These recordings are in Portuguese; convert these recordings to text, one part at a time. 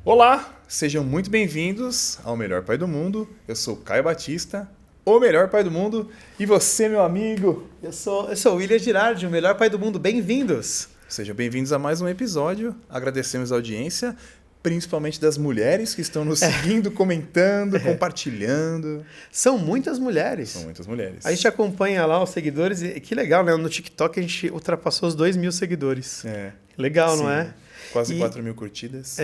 Olá, sejam muito bem-vindos ao Melhor Pai do Mundo. Eu sou Caio Batista, o melhor pai do mundo, e você, meu amigo. Eu sou o William Girardi, o melhor pai do mundo. Bem-vindos! Sejam bem-vindos a mais um episódio. Agradecemos a audiência, principalmente das mulheres que estão nos seguindo, comentando, compartilhando. São muitas mulheres. São muitas mulheres. A gente acompanha lá os seguidores e que legal, né? No TikTok a gente ultrapassou os 2.000 seguidores. Legal, Sim. não é? Quase 4.000 curtidas.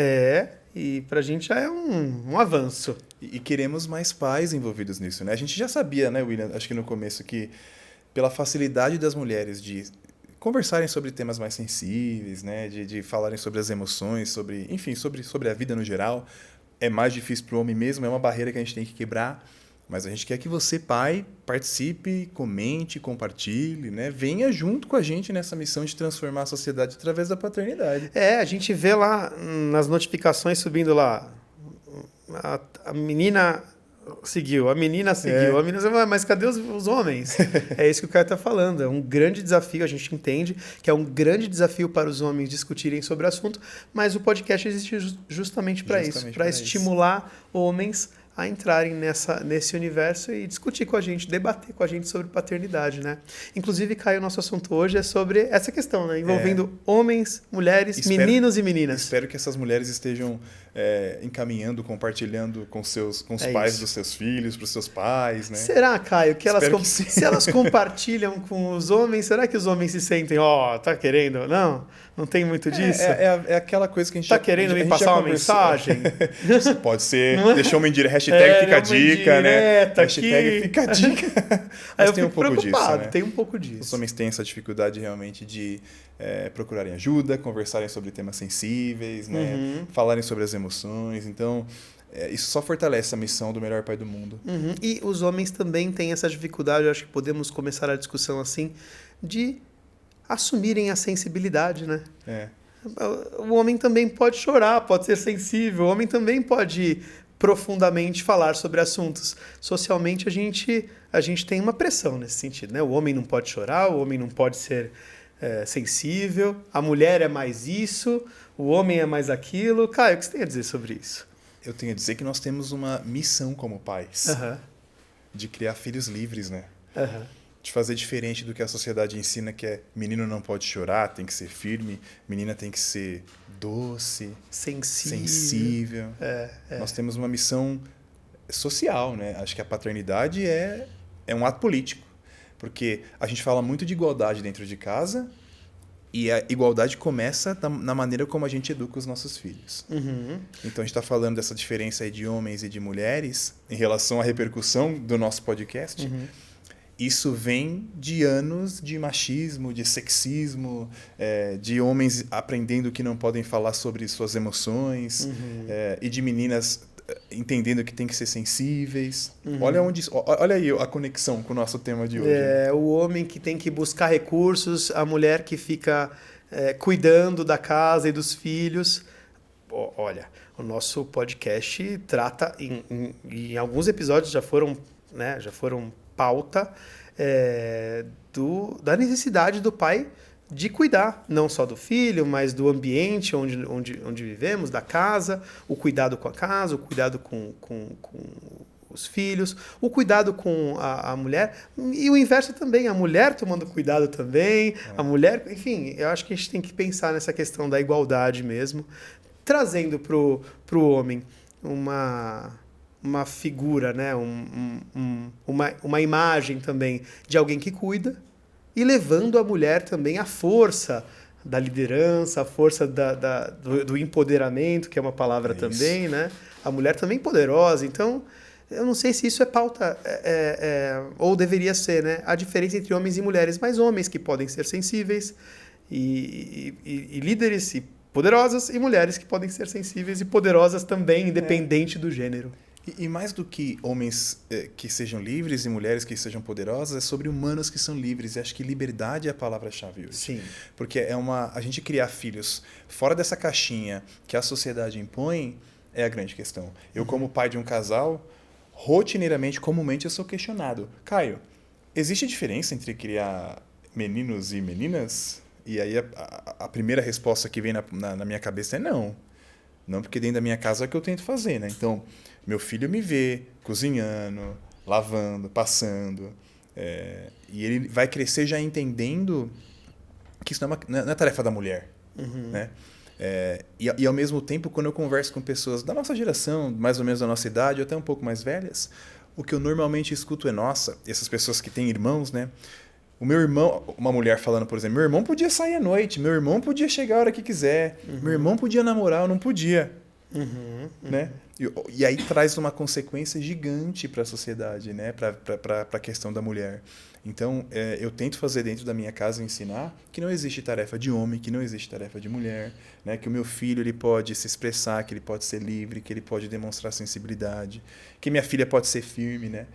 E pra gente já é um avanço. E queremos mais pais envolvidos nisso, né? A gente já sabia, né, William, acho que no começo, que pela facilidade das mulheres de conversarem sobre temas mais sensíveis, né, de falarem sobre as emoções, sobre a vida no geral, é mais difícil para o homem mesmo, é uma barreira que a gente tem que quebrar. Mas a gente quer que você, pai, participe, comente, compartilhe, né? Venha junto com a gente nessa missão de transformar a sociedade através da paternidade. A gente vê lá nas notificações subindo lá, a menina seguiu, a menina seguiu, a menina seguiu, mas cadê os homens? É isso que o cara está falando, é um grande desafio, a gente entende que é um grande desafio para os homens discutirem sobre o assunto, mas o podcast existe justamente para isso, para estimular homens a entrarem nesse universo e discutir com a gente, debater com a gente sobre paternidade, né? Inclusive, Caio, o nosso assunto hoje é sobre essa questão, né? Envolvendo homens, mulheres, meninos e meninas. Espero que essas mulheres estejam encaminhando, compartilhando com os pais dos seus filhos, para os seus pais, né? Será, Caio, que se elas compartilham com os homens, será que os homens se sentem, tá querendo? Não tem muito disso? É aquela coisa que a gente tá querendo me passar uma mensagem? Pode ser, deixou uma indireta, hashtag fica a dica, né? Hashtag fica a dica. Mas tem um pouco disso, né? Tem um pouco disso. Os homens têm essa dificuldade realmente de procurarem ajuda, conversarem sobre temas sensíveis, né? Falarem sobre as emoções. Então, isso só fortalece a missão do melhor pai do mundo. E os homens também têm essa dificuldade, eu acho que podemos começar a discussão assim, de assumirem a sensibilidade, né? O homem também pode chorar, pode ser sensível, o homem também pode profundamente falar sobre assuntos. Socialmente, a gente tem uma pressão nesse sentido, né? O homem não pode chorar, o homem não pode ser sensível, a mulher é mais isso, o homem é mais aquilo. Caio, o que você tem a dizer sobre isso? Eu tenho a dizer que nós temos uma missão como pais, de criar filhos livres, né? De fazer diferente do que a sociedade ensina, que é menino não pode chorar, tem que ser firme, menina tem que ser doce, sensível. Nós temos uma missão social, né? Acho que a paternidade é um ato político, porque a gente fala muito de igualdade dentro de casa e a igualdade começa na maneira como a gente educa os nossos filhos. Então a gente está falando dessa diferença aí de homens e de mulheres em relação à repercussão do nosso podcast. Isso vem de anos de machismo, de sexismo, de homens aprendendo que não podem falar sobre suas emoções, e de meninas entendendo que tem que ser sensíveis. Olha aí a conexão com o nosso tema de hoje. O homem que tem que buscar recursos, a mulher que fica cuidando da casa e dos filhos. Olha, o nosso podcast trata, em alguns episódios já foram pauta da necessidade do pai de cuidar, não só do filho, mas do ambiente onde vivemos, da casa, o cuidado com a casa, o cuidado com os filhos, o cuidado com a mulher, e o inverso também, a mulher tomando cuidado também, a mulher, enfim, eu acho que a gente tem que pensar nessa questão da igualdade mesmo, trazendo pro homem uma figura, né? uma imagem também de alguém que cuida e levando a mulher também à força da liderança, a força do empoderamento, que é uma palavra também, né? A mulher também poderosa. Então, eu não sei se isso é pauta, ou deveria ser, né? A diferença entre homens e mulheres, mas homens que podem ser sensíveis e líderes e poderosas, e mulheres que podem ser sensíveis e poderosas também, independente do gênero. E mais do que homens que sejam livres e mulheres que sejam poderosas, é sobre humanos que são livres. E acho que liberdade é a palavra-chave hoje. Sim. Porque a gente criar filhos fora dessa caixinha que a sociedade impõe é a grande questão. Eu, como pai de um casal, rotineiramente, comumente, eu sou questionado. Caio, existe diferença entre criar meninos e meninas? E aí a primeira resposta que vem na minha cabeça é não. Não porque dentro da minha casa é o que eu tento fazer, né? Então, meu filho me vê cozinhando, lavando, passando. E ele vai crescer já entendendo que isso não é tarefa da mulher. Né? E ao mesmo tempo, quando eu converso com pessoas da nossa geração, mais ou menos da nossa idade, ou até um pouco mais velhas, o que eu normalmente escuto é, nossa, essas pessoas que têm irmãos, né? O meu irmão, uma mulher falando, por exemplo, meu irmão podia sair à noite, meu irmão podia chegar a hora que quiser, meu irmão podia namorar, eu não podia. Né? E aí traz uma consequência gigante para a sociedade, né? Para a questão da mulher. Então, eu tento fazer dentro da minha casa ensinar que não existe tarefa de homem, que não existe tarefa de mulher, né? Que o meu filho ele pode se expressar, que ele pode ser livre, que ele pode demonstrar sensibilidade, que minha filha pode ser firme, né?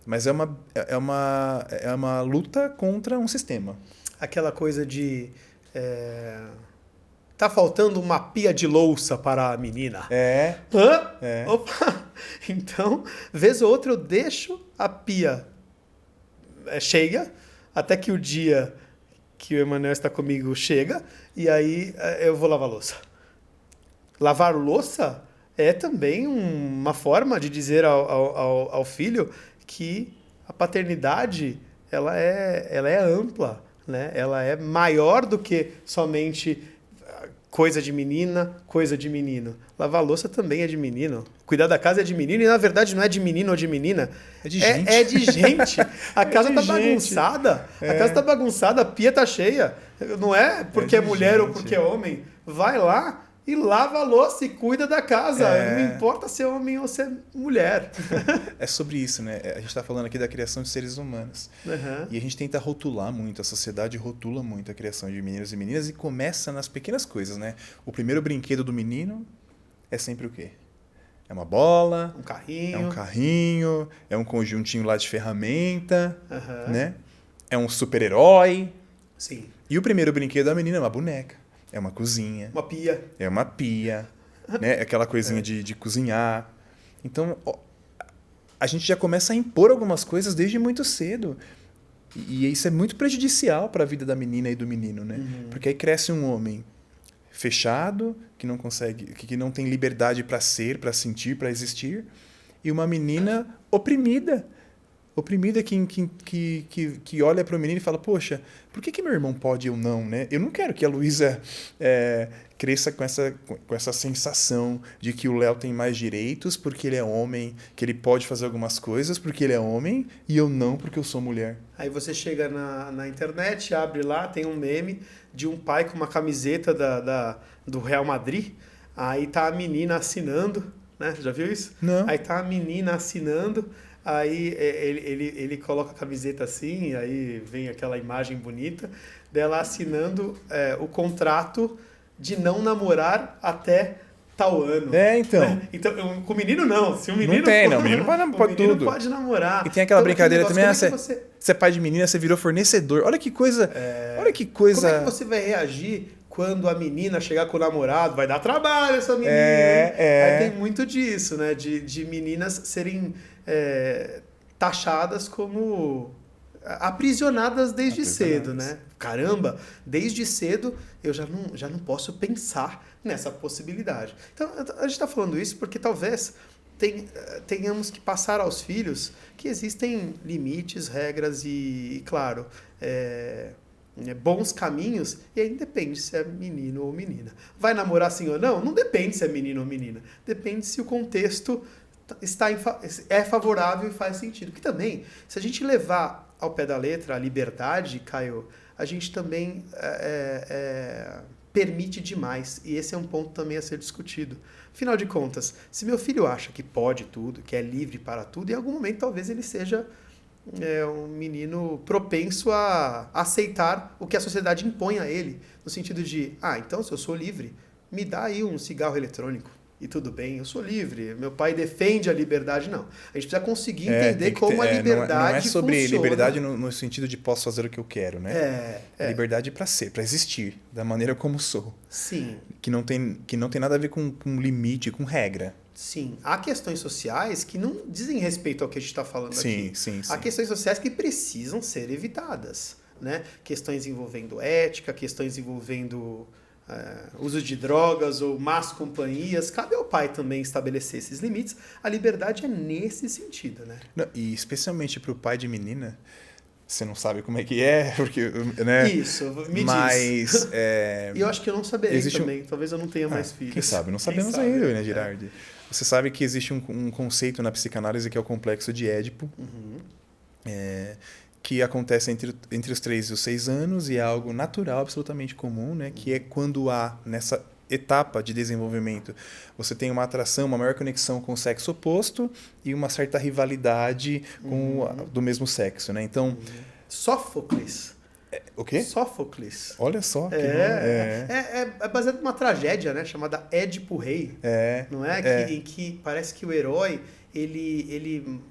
Mas é uma luta contra um sistema. Aquela coisa de... Tá faltando uma pia de louça para a menina. Hã? Opa! Então, vez ou outra eu deixo a pia cheia, até que o dia que o Emanuel está comigo chega, e aí eu vou lavar louça. Lavar louça é também uma forma de dizer ao filho que a paternidade ela é ampla, né? Ela é maior do que somente coisa de menina, coisa de menino. Lavar louça também é de menino. Cuidar da casa é de menino e, na verdade, não é de menino ou de menina. É de gente. É de gente. A casa tá bagunçada. A casa tá bagunçada, a pia tá cheia. Não é porque é mulher ou porque é homem. Vai lá e lava a louça e cuida da casa. Não importa se é homem ou se é mulher. É sobre isso, né? A gente está falando aqui da criação de seres humanos. E a gente tenta rotular muito, a sociedade rotula muito a criação de meninos e meninas e começa nas pequenas coisas, né? O primeiro brinquedo do menino é sempre o quê? É uma bola, um carrinho. É um carrinho, é um conjuntinho lá de ferramenta, né? É um super-herói. Sim. E o primeiro brinquedo da menina é uma boneca. É uma cozinha. Uma pia. É uma pia. Né? Aquela coisinha de cozinhar. Então, a gente já começa a impor algumas coisas desde muito cedo. E isso é muito prejudicial para a vida da menina e do menino, né? Porque aí cresce um homem fechado, que não consegue, que não tem liberdade para ser, para sentir, para existir. E uma menina oprimida. Oprimida que olha para o menino e fala, poxa, por que meu irmão pode e eu não, né? Eu não quero que a Luísa cresça com essa sensação de que o Léo tem mais direitos porque ele é homem, que ele pode fazer algumas coisas porque ele é homem e eu não porque eu sou mulher. Aí você chega na internet, abre lá, tem um meme de um pai com uma camiseta do Real Madrid, aí tá a menina assinando, né? Já viu isso? Não. Aí tá a menina assinando, aí ele coloca a camiseta assim, aí vem aquela imagem bonita dela assinando o contrato de não namorar até tal ano. Então. Então, com o menino não. Se o menino não tem, não. O menino pode tudo. Pode namorar. E tem aquela brincadeira também, você é pai de menina, você virou fornecedor. Olha que coisa. Olha que coisa. Como é que você vai reagir quando a menina chegar com o namorado? Vai dar trabalho essa menina. Aí tem muito disso, né? De meninas serem taxadas como aprisionadas desde cedo, né? Caramba, desde cedo eu já não posso pensar nessa possibilidade. Então, a gente está falando isso porque talvez tenhamos que passar aos filhos que existem limites, regras e claro, bons caminhos, e aí depende se é menino ou menina. Vai namorar sim ou não? Não depende se é menino ou menina. Depende se o contexto é favorável e faz sentido. Porque também, se a gente levar ao pé da letra a liberdade, Caio, a gente também permite demais. E esse é um ponto também a ser discutido. Afinal de contas, se meu filho acha que pode tudo, que é livre para tudo, em algum momento talvez ele seja um menino propenso a aceitar o que a sociedade impõe a ele. No sentido de, então se eu sou livre, me dá aí um cigarro eletrônico. E tudo bem, eu sou livre, meu pai defende a liberdade. Não, a gente precisa conseguir entender como a liberdade não é sobre funciona. Liberdade no sentido de posso fazer o que eu quero, né? Liberdade para ser, para existir, da maneira como sou. Sim. Que não tem nada a ver com limite, com regra. Sim, há questões sociais que não dizem respeito ao que a gente está falando aqui. Sim. Há questões sociais que precisam ser evitadas, né? Questões envolvendo ética, questões envolvendo uso de drogas ou más companhias, cabe ao pai também estabelecer esses limites. A liberdade é nesse sentido, né? Não, e especialmente para o pai de menina, você não sabe como é que é, porque, né? Isso, me mas, diz. E eu acho que eu não saberei também. Talvez eu não tenha mais filhos. Quem sabe? Não sabemos ainda, né, Girardi? Você sabe que existe um conceito na psicanálise que é o complexo de Édipo, que acontece entre os 3 e os 6 anos e é algo natural, absolutamente comum, né? Que é quando há, nessa etapa de desenvolvimento, você tem uma atração, uma maior conexão com o sexo oposto e uma certa rivalidade do mesmo sexo, né? Então... Sófocles. O quê? Sófocles. Olha só. É baseado numa tragédia, né? Chamada Édipo Rei. Não é? Em que parece que o herói, ele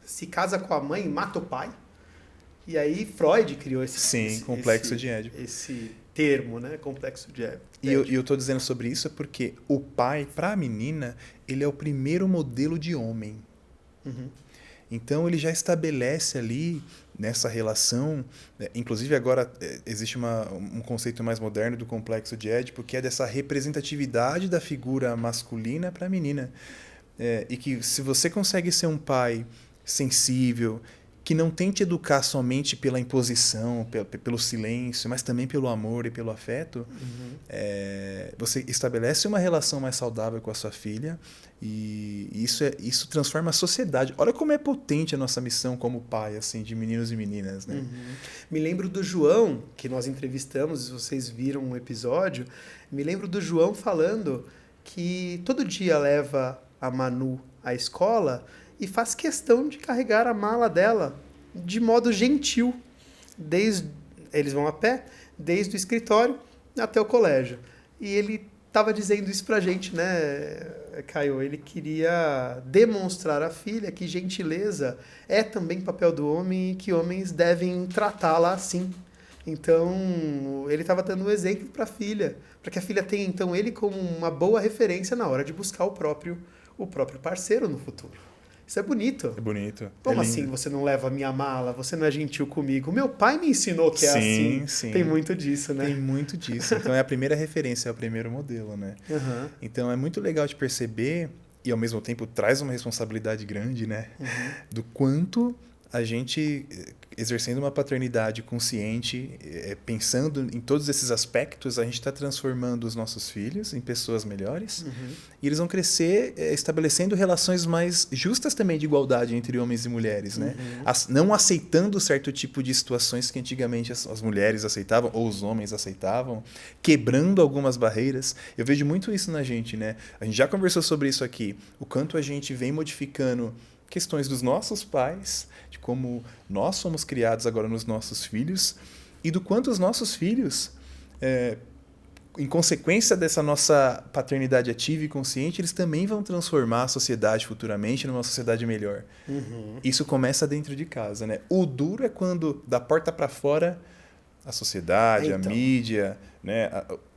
se casa com a mãe e mata o pai. E aí Freud criou complexo de Édipo. Esse termo, né? Complexo de Édipo. E eu tô dizendo sobre isso porque o pai, para a menina, ele é o primeiro modelo de homem. Então ele já estabelece ali nessa relação, inclusive agora existe um conceito mais moderno do complexo de Édipo, que é dessa representatividade da figura masculina para a menina. E que se você consegue ser um pai sensível, que não tente educar somente pela imposição, pelo silêncio, mas também pelo amor e pelo afeto, você estabelece uma relação mais saudável com a sua filha e isso transforma a sociedade. Olha como é potente a nossa missão como pai, assim, de meninos e meninas, né? Me lembro do João, que nós entrevistamos, vocês viram um episódio, me lembro do João falando que todo dia leva a Manu à escola e faz questão de carregar a mala dela de modo gentil. Eles vão a pé, desde o escritório até o colégio. E ele estava dizendo isso pra gente, né, Caio? Ele queria demonstrar à filha que gentileza é também papel do homem e que homens devem tratá-la assim. Então, ele estava dando um exemplo para a filha, para que a filha tenha, então, ele como uma boa referência na hora de buscar o próprio parceiro no futuro. Isso é bonito. É bonito. Como assim você não leva a minha mala? Você não é gentil comigo? Meu pai me ensinou que é assim. Sim. Tem muito disso, né? Tem muito disso. Então é a primeira referência, é o primeiro modelo, né? Então é muito legal de perceber e ao mesmo tempo traz uma responsabilidade grande, né? Do quanto a gente, exercendo uma paternidade consciente, pensando em todos esses aspectos, a gente está transformando os nossos filhos em pessoas melhores e eles vão crescer estabelecendo relações mais justas também de igualdade entre homens e mulheres, né? Não aceitando certo tipo de situações que antigamente as mulheres aceitavam ou os homens aceitavam, quebrando algumas barreiras. Eu vejo muito isso na gente, né? A gente já conversou sobre isso aqui, o quanto a gente vem modificando questões dos nossos pais, de como nós somos criados agora nos nossos filhos e do quanto os nossos filhos, em consequência dessa nossa paternidade ativa e consciente, eles também vão transformar a sociedade futuramente numa sociedade melhor. Isso começa dentro de casa, né? O duro é quando, da porta para fora, a sociedade, a mídia, né?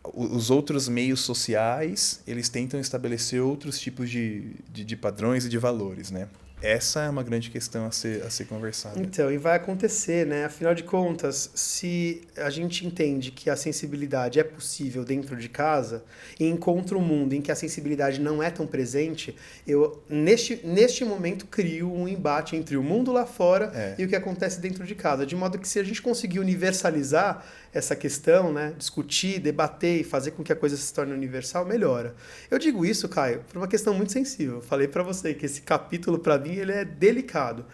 Os outros meios sociais, eles tentam estabelecer outros tipos de padrões e de valores, né? Essa é uma grande questão a ser conversada. Então, e vai acontecer, né? Afinal de contas, se a gente entende que a sensibilidade é possível dentro de casa e encontra um mundo em que a sensibilidade não é tão presente, eu, neste momento, crio um embate entre o mundo lá fora e o que acontece dentro de casa. De modo que se a gente conseguir universalizar essa questão, né? Discutir, debater e fazer com que a coisa se torne universal, melhora. Eu digo isso, Caio, por uma questão muito sensível. Eu falei para você que esse capítulo, para mim, ele é delicado.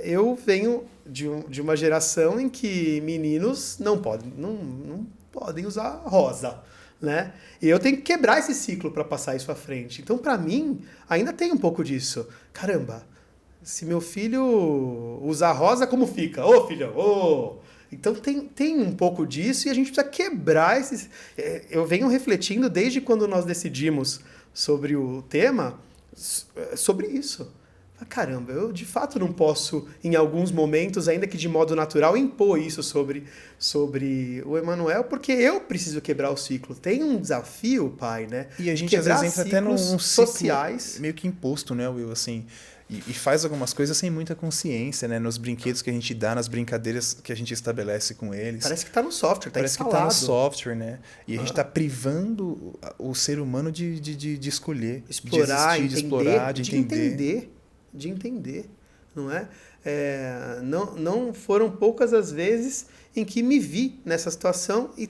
Eu venho de uma geração em que meninos não podem usar rosa, né? E eu tenho que quebrar esse ciclo para passar isso à frente. Então, para mim, ainda tem um pouco disso. Caramba, se meu filho usar rosa, como fica? Ô, filhão, ô! Então tem um pouco disso e a gente precisa quebrar esses... Eu venho refletindo desde quando nós decidimos sobre o tema, sobre isso. Caramba, eu de fato não posso, em alguns momentos, ainda que de modo natural, impor isso sobre o Emanuel, porque eu preciso quebrar o ciclo. Tem um desafio, pai, né? E a gente às vezes entra até num ciclo sociais meio que imposto, né, Will? Assim, E faz algumas coisas sem muita consciência, né? Nos brinquedos que a gente dá, nas brincadeiras que a gente estabelece com eles. Parece que tá no software, tá Parece instalado. que tá no software, né? E a gente tá privando o ser humano de escolher, explorar, de desistir, entender, de explorar, de entender, não é? Não foram poucas as vezes em que me vi nessa situação e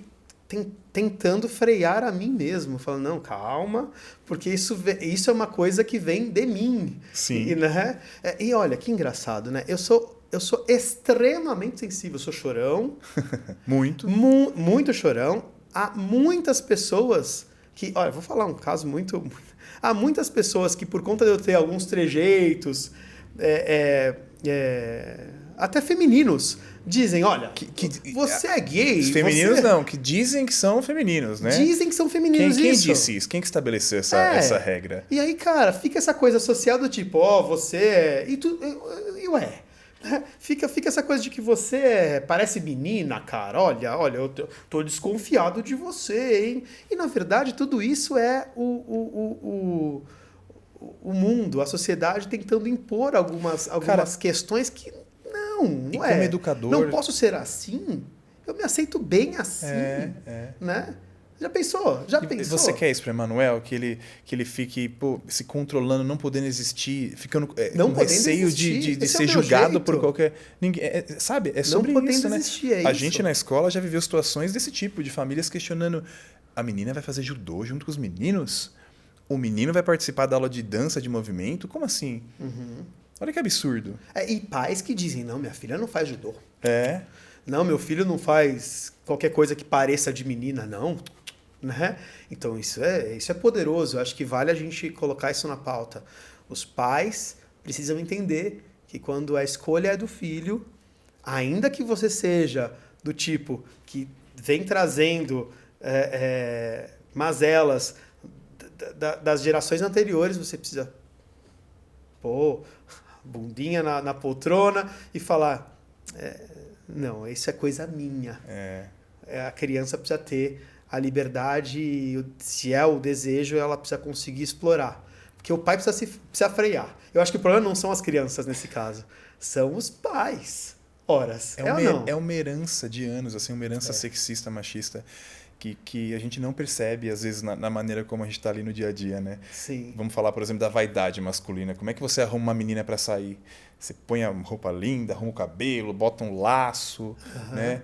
tentando frear a mim mesmo, falando, não, calma, porque isso é uma coisa que vem de mim. Sim. Né? E olha, que engraçado, né? Eu sou extremamente sensível, eu sou chorão. Muito. Muito chorão. Há muitas pessoas que... Olha, vou falar um caso muito... Há muitas pessoas que, por conta de eu ter alguns trejeitos, até femininos, dizem, olha, você é gay. Femininos não, que dizem que são femininos, né? Dizem que são femininos. Quem disse isso? Quem que estabeleceu essa regra? E aí, cara, fica essa coisa social do tipo, você é... Ué, fica essa coisa de que você parece menina, cara. Olha, eu tô desconfiado de você, hein? E, na verdade, tudo isso é o mundo, a sociedade tentando impor algumas questões que... Não e é. Como educador... Não posso ser assim? Eu me aceito bem assim, né? Já pensou? Você quer isso para Emanuel? Que ele fique se controlando, não podendo existir, ficando com receio de ser julgado por qualquer... Ninguém, sabe? É sobre isso, né? A gente na escola já viveu situações desse tipo, de famílias questionando, a menina vai fazer judô junto com os meninos? O menino vai participar da aula de dança, de movimento? Como assim? Uhum. Olha que absurdo. E pais que dizem, não, minha filha não faz judô. É. Não, meu filho não faz qualquer coisa que pareça de menina, não. Né? Então, isso é poderoso. Eu acho que vale a gente colocar isso na pauta. Os pais precisam entender que quando a escolha é do filho, ainda que você seja do tipo que vem trazendo mazelas das gerações anteriores, você precisa pôr bundinha na poltrona e falar, não, isso é coisa minha. A criança precisa ter a liberdade, se é o desejo, ela precisa conseguir explorar. Porque o pai precisa frear. Eu acho que o problema não são as crianças nesse caso, são os pais. Horas. É uma herança de anos, assim, uma herança sexista, machista, que a gente não percebe, às vezes, na maneira como a gente está ali no dia a dia, né? Sim. Vamos falar, por exemplo, da vaidade masculina. Como é que você arruma uma menina para sair? Você põe a roupa linda, arruma o cabelo, bota um laço, né?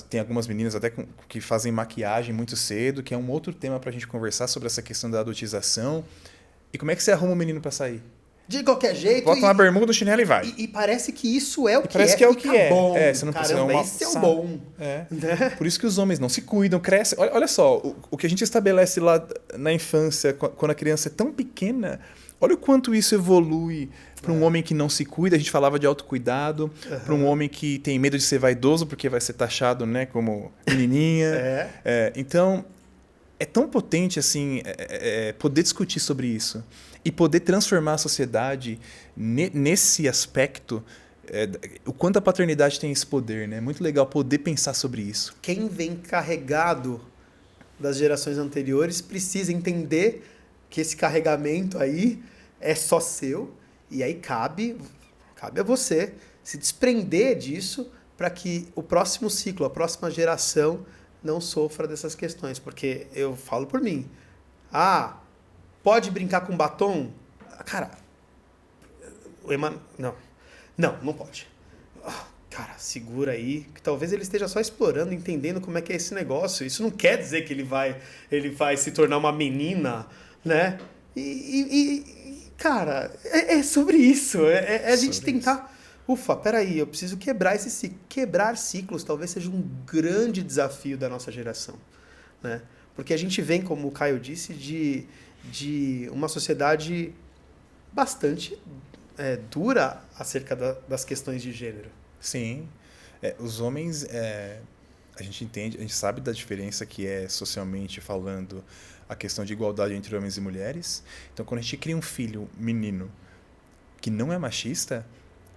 Tem algumas meninas até que fazem maquiagem muito cedo, que é um outro tema para a gente conversar sobre essa questão da adultização. E como é que você arruma um menino para sair? De qualquer jeito. Bota uma bermuda, um chinelo e vai. E parece que isso é o que parece que é o que é. Bom. Você não precisa isso é o bom. Né? Por isso que os homens não se cuidam, crescem. Olha só, o que a gente estabelece lá na infância, quando a criança é tão pequena, olha o quanto isso evolui para um homem que não se cuida. A gente falava de autocuidado, para um homem que tem medo de ser vaidoso porque vai ser taxado, né, como menininha. Então, é tão potente assim, poder discutir sobre isso e poder transformar a sociedade nesse aspecto, o quanto a paternidade tem esse poder, né? Muito legal poder pensar sobre isso. Quem vem carregado das gerações anteriores precisa entender que esse carregamento aí é só seu, e aí cabe a você se desprender disso para que o próximo ciclo, a próxima geração não sofra dessas questões. Porque eu falo por mim, pode brincar com batom? Cara, não pode. Cara, segura aí, que talvez ele esteja só explorando, entendendo como é que é esse negócio. Isso não quer dizer que ele vai se tornar uma menina, né? Cara, é sobre isso. A gente tentar... Ufa, peraí, eu preciso quebrar esse ciclo. Quebrar ciclos talvez seja um grande desafio da nossa geração, né? Porque a gente vem, como o Caio disse, de uma sociedade bastante dura acerca das questões de gênero. Sim. Os homens, a gente entende, a gente sabe da diferença que é, socialmente falando, a questão de igualdade entre homens e mulheres. Então, quando a gente cria um filho menino que não é machista,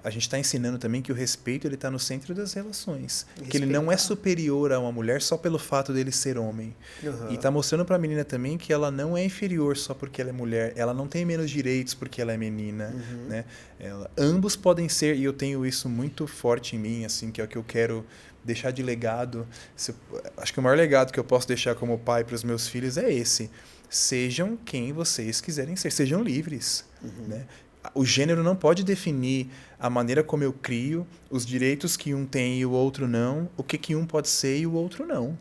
a gente está ensinando também que o respeito ele está no centro das relações. Que ele não é superior a uma mulher só pelo fato dele ser homem. E está mostrando para a menina também que ela não é inferior só porque ela é mulher. Ela não tem menos direitos porque ela é menina. Né? Ambos podem ser, e eu tenho isso muito forte em mim, assim, que é o que eu quero deixar de legado. Acho que o maior legado que eu posso deixar como pai para os meus filhos é esse. Sejam quem vocês quiserem ser. Sejam livres. Né? O gênero não pode definir a maneira como eu crio, os direitos que um tem e o outro não, o que um pode ser e o outro não.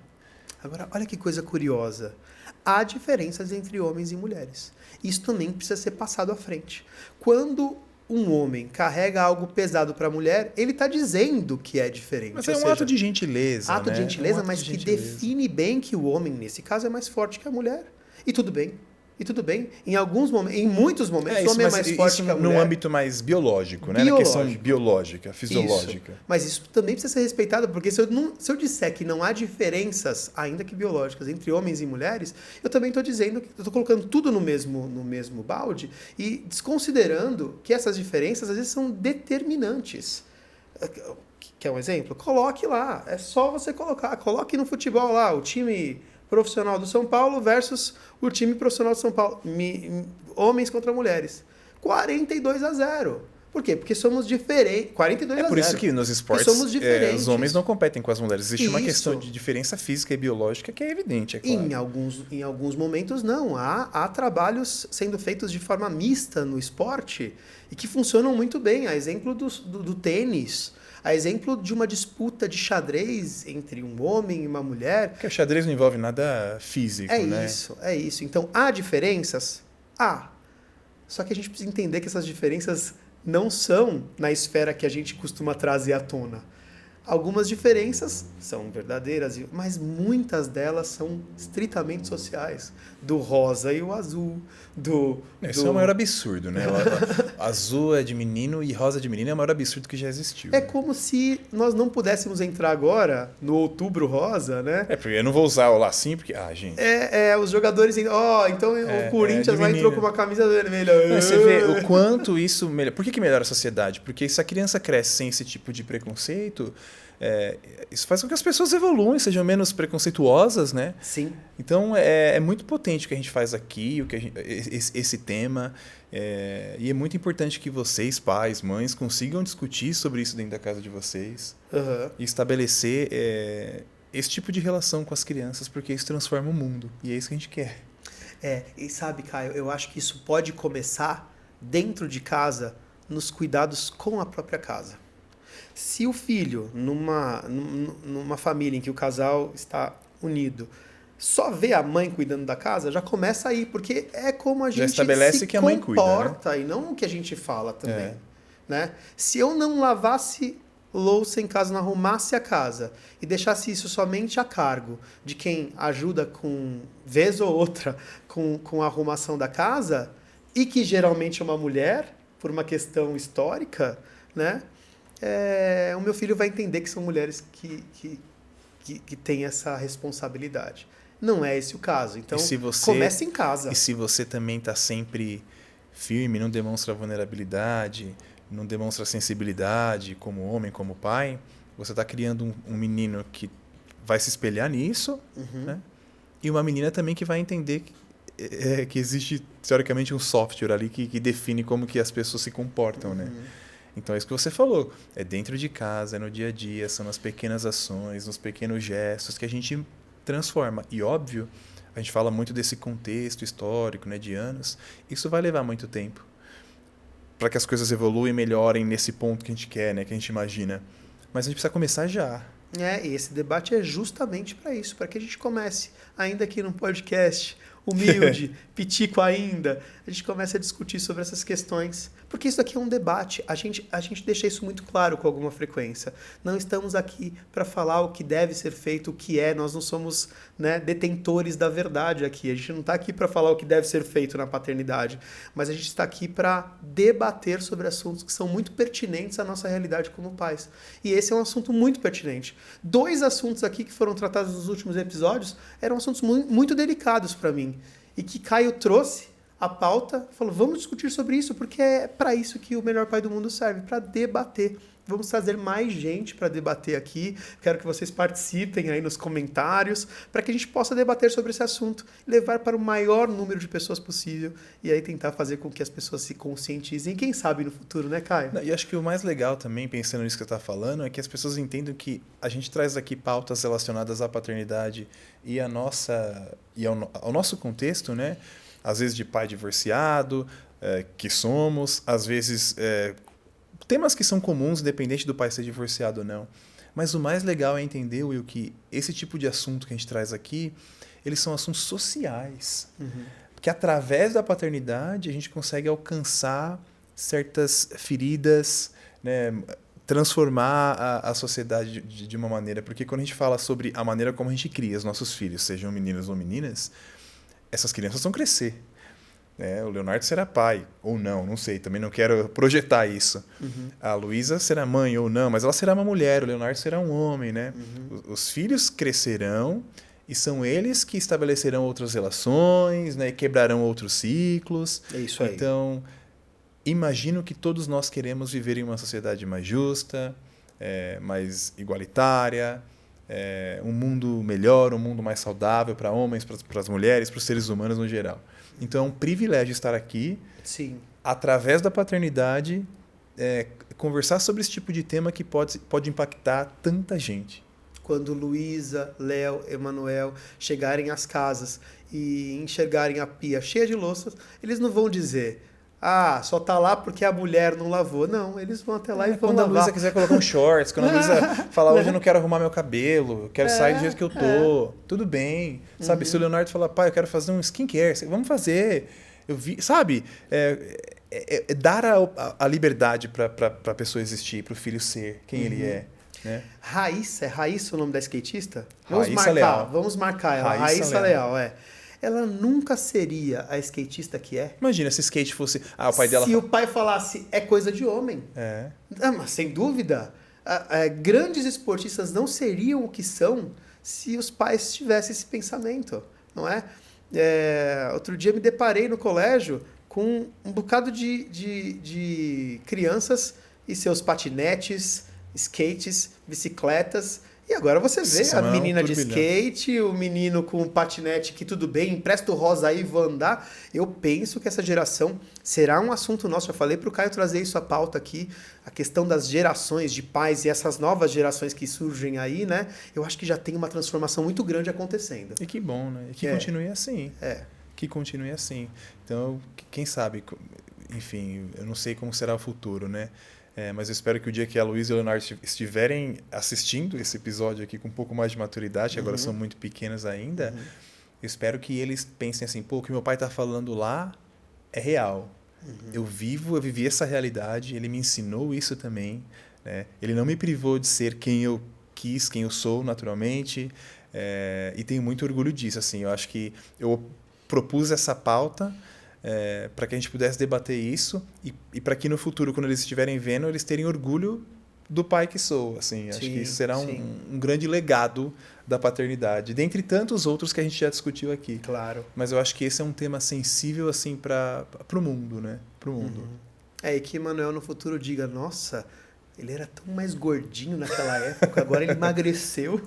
Agora, olha que coisa curiosa. Há diferenças entre homens e mulheres. Isso também precisa ser passado à frente. Quando um homem carrega algo pesado para a mulher, ele está dizendo que é diferente. Mas é um ato de gentileza. Ato de gentileza, mas que define bem que o homem, nesse caso, é mais forte que a mulher. E tudo bem. E tudo bem, em muitos momentos, o homem é mais forte que a mulher. Num âmbito mais biológico, né? Na questão biológica, fisiológica. Isso. Mas isso também precisa ser respeitado, porque se eu disser que não há diferenças, ainda que biológicas, entre homens e mulheres, eu também estou dizendo que eu estou colocando tudo no mesmo balde e desconsiderando que essas diferenças às vezes são determinantes. Quer um exemplo? Coloque lá. É só você colocar. Coloque no futebol lá, o time profissional do São Paulo versus o time profissional do São Paulo. Homens contra mulheres. 42-0. Por quê? Porque somos diferentes. 42-0. É por isso que nos esportes somos diferentes. Os homens não competem com as mulheres. Existe uma questão de diferença física e biológica que é evidente, é claro. Em alguns momentos, não. Há trabalhos sendo feitos de forma mista no esporte e que funcionam muito bem. A exemplo do tênis. A exemplo de uma disputa de xadrez entre um homem e uma mulher. Porque o xadrez não envolve nada físico, né? É isso. Então, há diferenças? Há. Só que a gente precisa entender que essas diferenças não são na esfera que a gente costuma trazer à tona. Algumas diferenças são verdadeiras, mas muitas delas são estritamente sociais. Do rosa e o azul. Isso é o maior absurdo, né? Azul é de menino e rosa de menina é o maior absurdo que já existiu. É como se nós não pudéssemos entrar agora no Outubro Rosa, né? Porque eu não vou usar o lacinho, porque... gente... Os jogadores... então o Corinthians lá entrou com uma camisa vermelha. Você vê o quanto isso... Por que melhora a sociedade? Porque se a criança cresce sem esse tipo de preconceito... isso faz com que as pessoas evoluam, sejam menos preconceituosas, né? Sim. Então, é muito potente o que a gente faz aqui, esse tema. E é muito importante que vocês, pais, mães, consigam discutir sobre isso dentro da casa de vocês. E estabelecer esse tipo de relação com as crianças, porque isso transforma o mundo. E é isso que a gente quer. E sabe, Caio, eu acho que isso pode começar dentro de casa, nos cuidados com a própria casa. Se o filho, numa família em que o casal está unido, só vê a mãe cuidando da casa, já começa aí, porque é como a gente estabelece que a mãe comporta, cuida, né? E não o que a gente fala também. Né? Se eu não lavasse louça em casa, não arrumasse a casa e deixasse isso somente a cargo de quem ajuda vez ou outra, com a arrumação da casa, e que geralmente é uma mulher, por uma questão histórica, né? O meu filho vai entender que são mulheres que têm essa responsabilidade. Não é esse o caso. Então, comece em casa. E se você também está sempre firme, não demonstra vulnerabilidade, não demonstra sensibilidade como homem, como pai, você está criando um menino que vai se espelhar nisso, né? E uma menina também que vai entender que existe, teoricamente, um software ali que define como que as pessoas se comportam, né? Então é isso que você falou, é dentro de casa, é no dia a dia, são nas pequenas ações, nos pequenos gestos que a gente transforma. E óbvio, a gente fala muito desse contexto histórico, né, de anos, isso vai levar muito tempo para que as coisas evoluam e melhorem nesse ponto que a gente quer, né, que a gente imagina. Mas a gente precisa começar já. E esse debate é justamente para isso, para que a gente comece, ainda aqui num podcast humilde, pitico ainda, a gente começa a discutir sobre essas questões. Porque isso aqui é um debate. A gente deixa isso muito claro com alguma frequência. Não estamos aqui para falar o que deve ser feito, o que é. Nós não somos, né, detentores da verdade aqui. A gente não está aqui para falar o que deve ser feito na paternidade. Mas a gente está aqui para debater sobre assuntos que são muito pertinentes à nossa realidade como pais. E esse é um assunto muito pertinente. 2 assuntos aqui que foram tratados nos últimos episódios eram assuntos muito delicados para mim. E que Caio trouxe a pauta, falou, vamos discutir sobre isso, porque é para isso que o Melhor Pai do Mundo serve, para debater. Vamos trazer mais gente para debater aqui. Quero que vocês participem aí nos comentários para que a gente possa debater sobre esse assunto, levar para o maior número de pessoas possível e aí tentar fazer com que as pessoas se conscientizem. Quem sabe no futuro, né, Caio? E acho que o mais legal também, pensando nisso que você está falando, é que as pessoas entendam que a gente traz aqui pautas relacionadas à paternidade e ao nosso contexto, né? Às vezes de pai divorciado, que somos, às vezes... temas que são comuns, independente do pai ser divorciado ou não. Mas o mais legal é entender, Will, que esse tipo de assunto que a gente traz aqui, eles são assuntos sociais. Uhum. Porque através da paternidade a gente consegue alcançar certas feridas, né? Transformar a sociedade de uma maneira. Porque quando a gente fala sobre a maneira como a gente cria os nossos filhos, sejam meninos ou meninas, essas crianças vão crescer. O Leonardo será pai, ou não sei, também não quero projetar isso. Uhum. A Luísa será mãe ou não, mas ela será uma mulher, o Leonardo será um homem, né? Uhum. Os filhos crescerão e são eles que estabelecerão outras relações, né? E quebrarão outros ciclos. É isso aí. Então, imagino que todos nós queremos viver em uma sociedade mais justa, mais igualitária, um mundo melhor, um mundo mais saudável para homens, para as mulheres, para os seres humanos no geral. Então é um privilégio estar aqui, sim, através da paternidade, conversar sobre esse tipo de tema que pode impactar tanta gente. Quando Luísa, Léo, Emanuel chegarem às casas e enxergarem a pia cheia de louças, eles não vão dizer... só tá lá porque a mulher não lavou. Não, eles vão até lá e vão lavar. Quando a Luísa quiser colocar um shorts, quando a Luísa falar, hoje eu não quero arrumar meu cabelo, eu quero sair do jeito que eu tô, tudo bem. Sabe, se o Leonardo falar, pai, eu quero fazer um skincare, vamos fazer. Eu vi, sabe, dar a liberdade para a pessoa existir, para o filho ser quem ele é. Né? Raíssa o nome da skatista? Vamos marcar ela. Raíssa Leal, ela nunca seria a skatista que é. Imagina se skate fosse... o pai dela... Se o pai falasse, é coisa de homem. Mas sem dúvida, grandes esportistas não seriam o que são se os pais tivessem esse pensamento, não é? Outro dia me deparei no colégio com um bocado de crianças e seus patinetes, skates, bicicletas... E agora você vê a menina de skate, o menino com patinete que tudo bem, empresta o rosa aí, vou andar. Eu penso que essa geração será um assunto nosso. Eu falei para o Caio trazer isso à pauta aqui, a questão das gerações de pais e essas novas gerações que surgem aí, né? Eu acho que já tem uma transformação muito grande acontecendo. E que bom, né? E que continue assim. Que continue assim. Então, quem sabe, enfim, eu não sei como será o futuro, né? Mas eu espero que o dia que a Luísa e o Leonardo estiverem assistindo esse episódio aqui com um pouco mais de maturidade, que agora são muito pequenos ainda, eu espero que eles pensem assim, o que meu pai está falando lá é real. Eu vivi essa realidade, ele me ensinou isso também. Né? Ele não me privou de ser quem eu quis, quem eu sou naturalmente, e tenho muito orgulho disso. Assim, eu acho que eu propus essa pauta para que a gente pudesse debater isso e para que no futuro, quando eles estiverem vendo, eles terem orgulho do pai que sou. Assim, acho que isso será um grande legado da paternidade, dentre tantos outros que a gente já discutiu aqui. Claro. Mas eu acho que esse é um tema sensível assim, para o mundo, né? Pro mundo. E que Emanuel no futuro diga, nossa, ele era tão mais gordinho naquela época, agora ele emagreceu.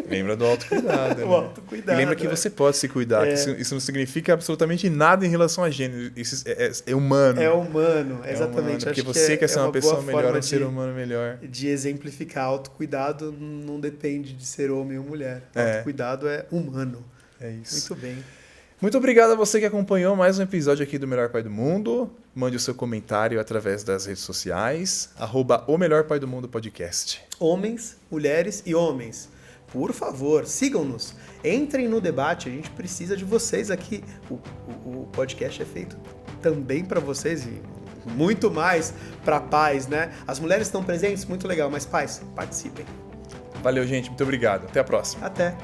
Lembra do autocuidado, né? O autocuidado. E lembra que você pode se cuidar. Que isso não significa absolutamente nada em relação a gênero. Isso é humano. É humano, exatamente. É humano, porque você quer ser uma pessoa melhor, um ser humano melhor. De exemplificar. Autocuidado não depende de ser homem ou mulher. Autocuidado é humano. É isso. Muito bem. Muito obrigado a você que acompanhou mais um episódio aqui do Melhor Pai do Mundo. Mande o seu comentário através das redes sociais. @o Melhor Pai do Mundo podcast. Homens, mulheres e homens. Por favor, sigam-nos, entrem no debate, a gente precisa de vocês aqui. O podcast é feito também para vocês e muito mais para pais, né? As mulheres estão presentes, muito legal, mas pais, participem. Valeu, gente, muito obrigado. Até a próxima. Até.